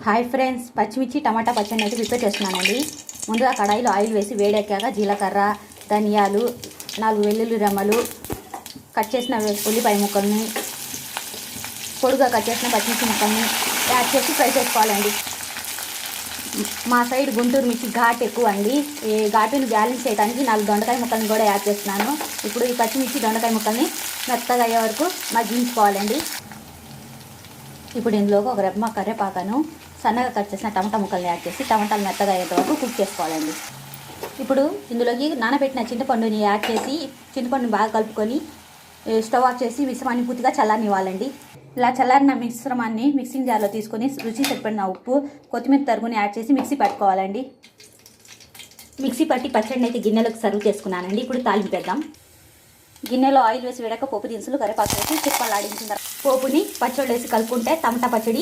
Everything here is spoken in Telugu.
హాయ్ ఫ్రెండ్స్, పచ్చిమిర్చి టమాటా పచ్చడి అయితే ప్రిపేర్ చేస్తున్నానండి. ముందుగా కడాయిలో ఆయిల్ వేసి వేడెక్కాక జీలకర్ర, ధనియాలు, 4 వెల్లుల్లి రెమ్మలు, కట్ చేసిన ఉల్లిపాయ ముక్కల్ని, పొడుగా కట్ చేసిన పచ్చిమిర్చి ముక్కల్ని యాడ్ చేసి ఫ్రై చేసుకోవాలండి. మా సైడ్ గుంటూరు మిర్చి ఘాట్ ఎక్కువ అండి. ఈ ఘాటుని బ్యాలెన్స్ చేయడానికి 4 దొండకాయ ముక్కల్ని కూడా యాడ్ చేస్తున్నాను. ఇప్పుడు ఈ పచ్చిమిర్చి దొండకాయ ముక్కల్ని మెత్తగా అయ్యే వరకు మగ్గించుకోవాలండి. ఇప్పుడు ఇందులోకి ఒక రెమ్మ కరివేపాకును, సన్నగా కట్ చేసిన టమాటా ముక్కల్ని యాడ్ చేసి టమాటాలు మెత్తగా అయ్యేంత వరకు కుక్ చేసుకోవాలండి. ఇప్పుడు ఇందులోకి నానబెట్టిన చింతపండుని యాడ్ చేసి చింతపండుని బాగా కలుపుకొని స్టవ్ ఆఫ్ చేసి మిశ్రమాన్ని పూర్తిగా చల్లారనివ్వాలండి. ఇలా చల్లారిన మిశ్రమాన్ని మిక్సింగ్ జార్లో తీసుకొని రుచి సరిపడిన ఉప్పు, కొత్తిమీర తరుగుని యాడ్ చేసి మిక్సీ పట్టుకోవాలండి. మిక్సీ పట్టి పచ్చడిని అయితే గిన్నెలోకి సర్వ్ చేసుకున్నానండి. ఇప్పుడు తాలింపేద్దాం. గిన్నెలో ఆయిల్ వేసి వేడాక పోపు దినుసులు, కరివేపాకు వేసి చిప్పలాడించిన పోపుని పచ్చళ్ళు వేసి కలుపుకుంటే టమాటా పచ్చడి